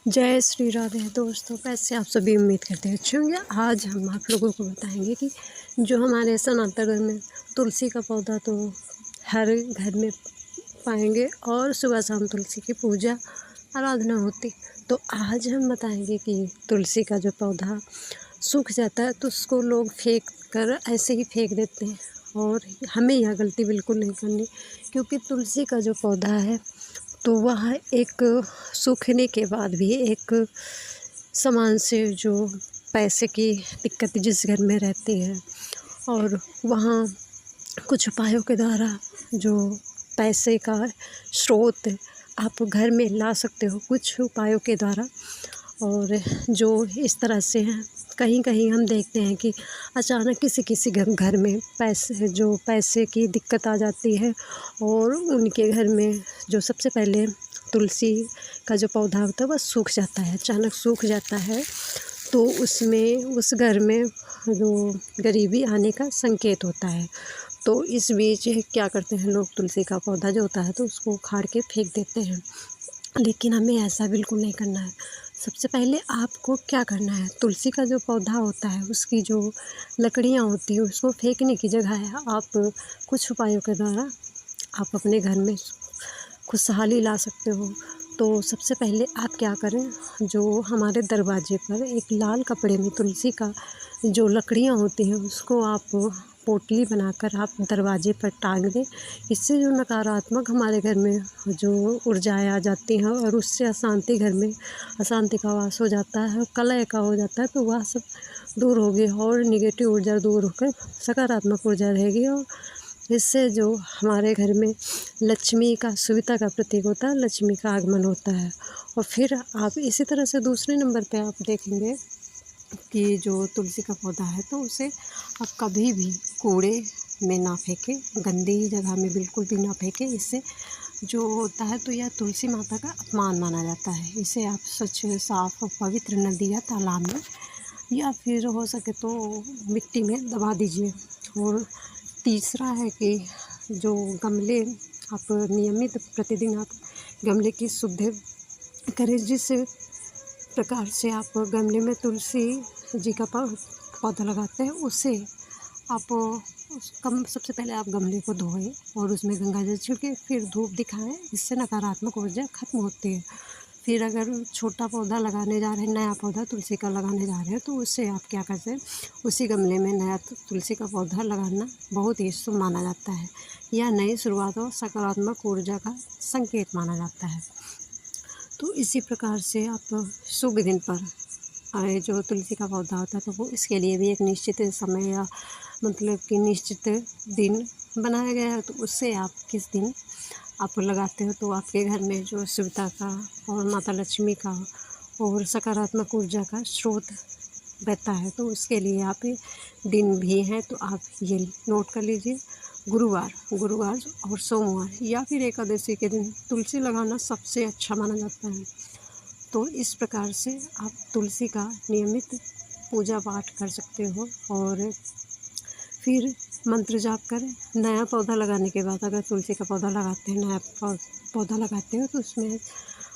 जय श्री राधे दोस्तों, कैसे आप सभी उम्मीद करते हैं अच्छे होंगे। आज हम आप लोगों को बताएंगे कि जो हमारे सनातन धर्म में तुलसी का पौधा तो हर घर में पाएंगे और सुबह शाम तुलसी की पूजा आराधना होती। तो आज हम बताएंगे कि तुलसी का जो पौधा सूख जाता है तो उसको लोग फेंक कर ऐसे ही फेंक देते हैं, और हमें यह गलती बिल्कुल नहीं करनी, क्योंकि तुलसी का जो पौधा है तो वह एक सूखने के बाद भी एक सामान से जो पैसे की दिक्कत जिस घर में रहती है, और वहाँ कुछ उपायों के द्वारा जो पैसे का स्रोत आप घर में ला सकते हो कुछ उपायों के द्वारा। और जो इस तरह से हैं, कहीं कहीं हम देखते हैं कि अचानक किसी किसी घर में पैसे की दिक्कत आ जाती है, और उनके घर में जो सबसे पहले तुलसी का जो पौधा होता है वह सूख जाता है, अचानक सूख जाता है। तो उसमें उस घर में जो गरीबी आने का संकेत होता है। तो इस बीच क्या करते हैं लोग, तुलसी का पौधा जो होता है तो उसको उखाड़ के फेंक देते हैं, लेकिन हमें ऐसा बिल्कुल नहीं करना है। सबसे पहले आपको क्या करना है, तुलसी का जो पौधा होता है उसकी जो लकड़ियाँ होती हैं उसको फेंकने की जगह है आप कुछ उपायों के द्वारा आप अपने घर में खुशहाली ला सकते हो। तो सबसे पहले आप क्या करें, जो हमारे दरवाजे पर एक लाल कपड़े में तुलसी का जो लकड़ियाँ होती हैं उसको आप पोटली बनाकर आप दरवाजे पर टांग दें। इससे जो नकारात्मक हमारे घर में जो ऊर्जाएँ आ जाती हैं और उससे अशांति घर में अशांति का वास हो जाता है, कलह का हो जाता है, तो वह सब दूर होगी और निगेटिव ऊर्जा दूर होकर सकारात्मक ऊर्जा रहेगी। और इससे जो हमारे घर में लक्ष्मी का सुविधा का प्रतीक होता है, लक्ष्मी का आगमन होता है। और फिर आप इसी तरह से दूसरे नंबर पे आप देखेंगे कि जो तुलसी का पौधा है तो उसे आप कभी भी कूड़े में ना फेंकें, गंदी जगह में बिल्कुल भी ना फेंकें। इससे जो होता है तो यह तुलसी माता का अपमान माना जाता है। इसे आप स्वच्छ साफ और पवित्र नदी या तालाब में या फिर हो सके तो मिट्टी में दबा दीजिए। और तीसरा है कि जो गमले आप नियमित प्रतिदिन आप गमले की शुद्ध करें, जिस प्रकार से आप गमले में तुलसी जी का पौधा लगाते हैं उससे आप सबसे पहले आप गमले को धोएं और उसमें गंगा जल छिड़के फिर धूप दिखाएं। इससे नकारात्मक ऊर्जा खत्म होती है। फिर अगर छोटा पौधा लगाने जा रहे हैं, नया पौधा तुलसी का लगाने जा रहे हैं, तो उससे आप क्या करते हैं, उसी गमले में नया तुलसी का पौधा लगाना बहुत ही शुभ माना जाता है। यह नई शुरुआत और सकारात्मक ऊर्जा का संकेत माना जाता है। तो इसी प्रकार से आप शुभ दिन पर जो तुलसी का पौधा होता है तो वो इसके लिए भी एक निश्चित समय या मतलब कि निश्चित दिन बनाया गया है। तो उससे आप किस दिन आप लगाते हो तो आपके घर में जो शुभता का और माता लक्ष्मी का और सकारात्मक ऊर्जा का स्रोत बहता है। तो उसके लिए आप दिन भी हैं तो आप ये नोट कर लीजिए, गुरुवार और सोमवार या फिर एकादशी के दिन तुलसी लगाना सबसे अच्छा माना जाता है। तो इस प्रकार से आप तुलसी का नियमित पूजा पाठ कर सकते हो। और फिर मंत्र जाप करें। नया पौधा लगाने के बाद अगर तुलसी का पौधा लगाते हैं, नया पौधा लगाते हो तो उसमें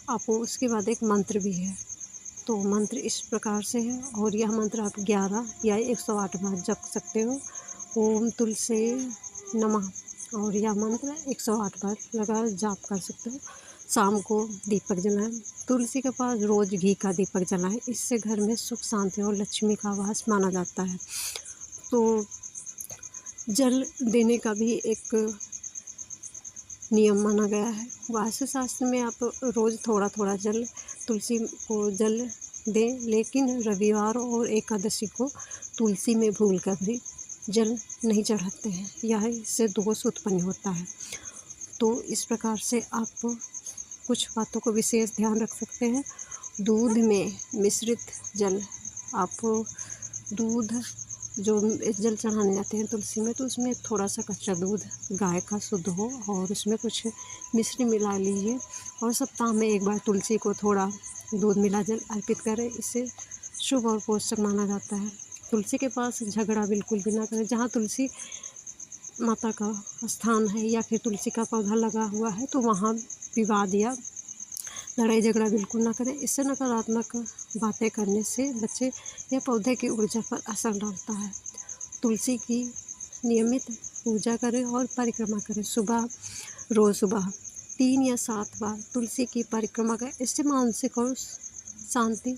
आपको उसके बाद एक मंत्र भी है। तो मंत्र इस प्रकार से है, और यह मंत्र आप 11 या 108 बार जप सकते हो। ओम तुलसी नमः, और यह मंत्र 108 बार लगा जाप कर सकते हो। शाम को दीपक जलाएं, तुलसी के पास रोज़ घी का दीपक जलाएं। इससे घर में सुख शांति और लक्ष्मी का वास माना जाता है। तो जल देने का भी एक नियम माना गया है। वास्तु शास्त्र में आप रोज़ थोड़ा थोड़ा जल तुलसी को जल दें, लेकिन रविवार और एकादशी को तुलसी में भूल कर भी जल नहीं चढ़ाते हैं, यह इससे दोष उत्पन्न होता है। तो इस प्रकार से आप कुछ बातों को विशेष ध्यान रख सकते हैं। दूध में मिश्रित जल, आप दूध जो जल चढ़ाने जाते हैं तुलसी में तो उसमें थोड़ा सा कच्चा दूध गाय का शुद्ध हो और उसमें कुछ मिश्री मिला लीजिए, और सप्ताह में एक बार तुलसी को थोड़ा दूध मिला जल अर्पित करें। इससे शुभ और पोषक माना जाता है। तुलसी के पास झगड़ा बिल्कुल भी ना करें। जहाँ तुलसी माता का स्थान है या फिर तुलसी का पौधा लगा हुआ है तो वहाँ विवाद या लड़ाई झगड़ा बिल्कुल ना करें। इससे नकारात्मक बातें करने से बच्चे या पौधे की ऊर्जा पर असर डालता है। तुलसी की नियमित पूजा करें और परिक्रमा करें। रोज़ सुबह 3 या 7 बार तुलसी की परिक्रमा करें। इससे मानसिक और शांति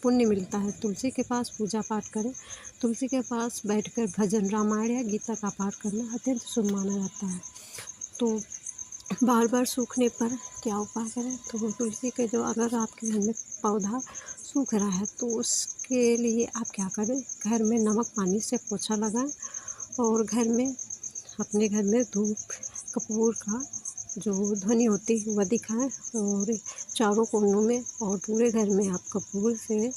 पुण्य मिलता है। तुलसी के पास पूजा पाठ करें। तुलसी के पास बैठकर भजन, रामायण या गीता का पाठ करना अत्यंत शुभ माना जाता है। तो बार बार सूखने पर क्या उपाय करें? तो तुलसी के जो अगर आपके घर में पौधा सूख रहा है तो उसके लिए आप क्या करें, घर में नमक पानी से पोछा लगाएं और अपने घर में धूप कपूर का जो ध्वनि होती है वह दिखाएं और चारों कोनों में और पूरे घर में आप कपूर से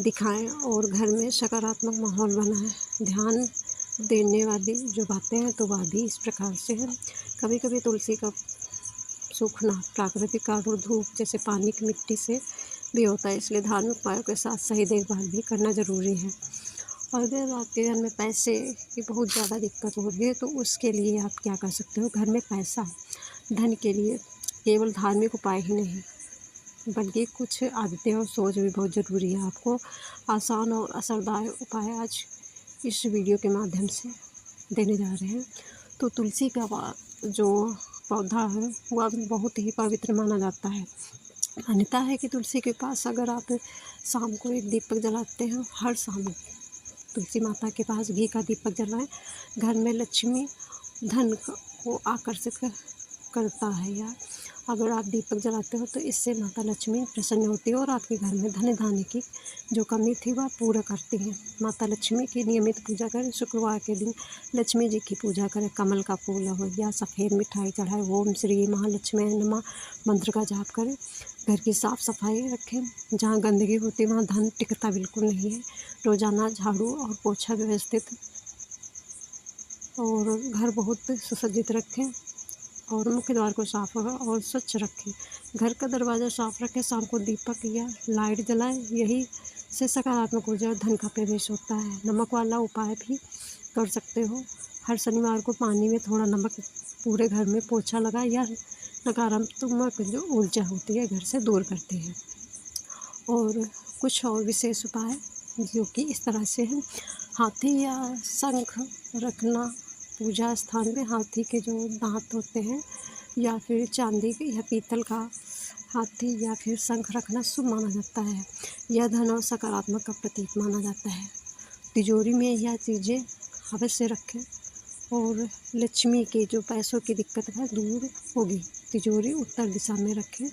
दिखाएं और घर में सकारात्मक माहौल बनाएं। ध्यान देने वाली जो बातें हैं तो वह भी इस प्रकार से हैं। कभी कभी तुलसी का सूखना प्राकृतिक कारण और धूप जैसे पानी की मिट्टी से भी होता है, इसलिए धार्मिक उपायों के साथ सही देखभाल भी करना ज़रूरी है। और अगर आपके घर में पैसे की बहुत ज़्यादा दिक्कत हो रही है तो उसके लिए आप क्या कर सकते हो, घर में पैसा धन के लिए केवल धार्मिक उपाय ही नहीं बल्कि कुछ आदतें और सोच भी बहुत ज़रूरी है। आपको आसान और असरदार उपाय आज इस वीडियो के माध्यम से देने जा रहे हैं। तो तुलसी का जो पौधा है वह बहुत ही पवित्र माना जाता है। मान्यता है कि तुलसी के पास अगर आप शाम को एक दीपक जलाते हैं, हर शाम तुलसी माता के पास घी का दीपक जलाएं, घर में लक्ष्मी धन को आकर्षित करता है। या अगर आप दीपक जलाते हो तो इससे माता लक्ष्मी प्रसन्न होती है और आपके घर में धन धान्य की जो कमी थी वह पूरा करती हैं। माता लक्ष्मी की नियमित पूजा करें। शुक्रवार के दिन लक्ष्मी जी की पूजा करें। कमल का फूल हो या सफ़ेद मिठाई चढ़ाएं। ओम श्री महालक्ष्मी नमः मंत्र का जाप करें। घर की साफ़ सफाई रखें। जहाँ गंदगी होती है वहाँ धन टिकता बिल्कुल नहीं है। रोज़ाना झाड़ू और पोछा व्यवस्थित और घर बहुत सुसज्जित रखें और मुख्य द्वार को साफ और स्वच्छ रखें। घर का दरवाज़ा साफ रखें। शाम को दीपक या लाइट जलाएं। यही से सकारात्मक ऊर्जा और धन का प्रवेश होता है। नमक वाला उपाय भी कर सकते हो। हर शनिवार को पानी में थोड़ा नमक पूरे घर में पोछा लगाएं या नकारात्मक जो ऊर्जा होती है घर से दूर करती है। और कुछ और विशेष उपाय जो कि इस तरह से हैं। हाथी या शंख रखना। पूजा स्थान में हाथी के जो दांत होते हैं या फिर चांदी के या पीतल का हाथी या फिर शंख रखना शुभ माना जाता है। यह धन और सकारात्मक का प्रतीक माना जाता है। तिजोरी में यह चीज़ें अवश्य रखें और लक्ष्मी के जो पैसों की दिक्कत है दूर होगी। तिजोरी उत्तर दिशा में रखें।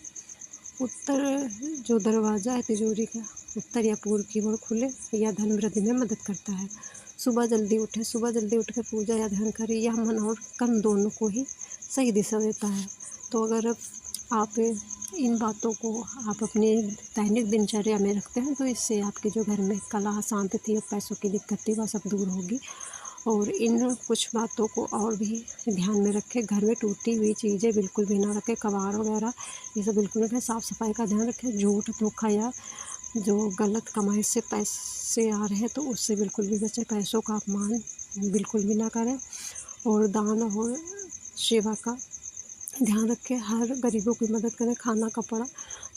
उत्तर जो दरवाज़ा है तिजोरी का उत्तर या पूर्व की ओर खुले या धन वृद्धि में मदद करता है। सुबह जल्दी उठें। सुबह जल्दी उठकर पूजा या ध्यान करें। यह मन और कर्म दोनों को ही सही दिशा देता है। तो अगर आप इन बातों को आप अपने दैनिक दिनचर्या में रखते हैं तो इससे आपके जो घर में कलह शांति थी और पैसों की दिक्कत थी वह सब दूर होगी। और इन कुछ बातों को और भी ध्यान में रखें। घर में टूटी हुई चीज़ें बिल्कुल भी ना रखें। कबाड़ वगैरह ये सब बिल्कुल रखें। साफ़ सफाई का ध्यान रखें। झूठ धोखा या जो गलत कमाई से पैसे आ रहे हैं तो उससे बिल्कुल भी बचें। पैसों का अपमान बिल्कुल भी ना करें और दान और सेवा का ध्यान रखें। हर गरीबों की मदद करें। खाना कपड़ा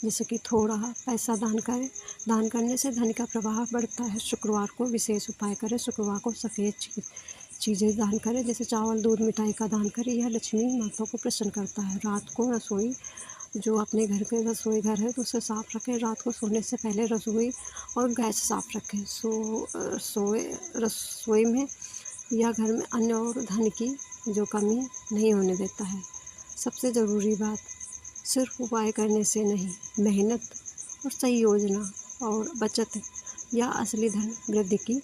जैसे कि थोड़ा पैसा दान करें। दान करने से धन का प्रवाह बढ़ता है। शुक्रवार को विशेष उपाय करें। शुक्रवार को सफ़ेद चीज़ें दान करें जैसे चावल दूध मिठाई का दान करें। यह लक्ष्मी माता को प्रसन्न करता है। रात को रसोई जो अपने घर के रसोई घर है तो उसे साफ़ रखें। रात को सोने से पहले रसोई और गैस साफ़ रखें। रसोई में या घर में अन्न और धन की जो कमी नहीं होने देता है। सबसे ज़रूरी बात सिर्फ उपाय करने से नहीं, मेहनत और सही योजना और बचत या असली धन वृद्धि की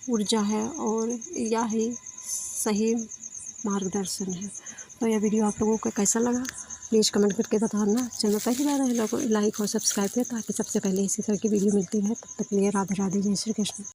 ऊर्जा है और यह ही सही मार्गदर्शन है। तो यह वीडियो आप लोगों को कैसा लगा प्लीज़ कमेंट करके बताना। चैनल पहली बार है लाइक और सब्सक्राइब करें ताकि सबसे पहले इसी तरह की वीडियो मिलती रहे। तब तक के लिए राधे राधे, जय श्री कृष्ण।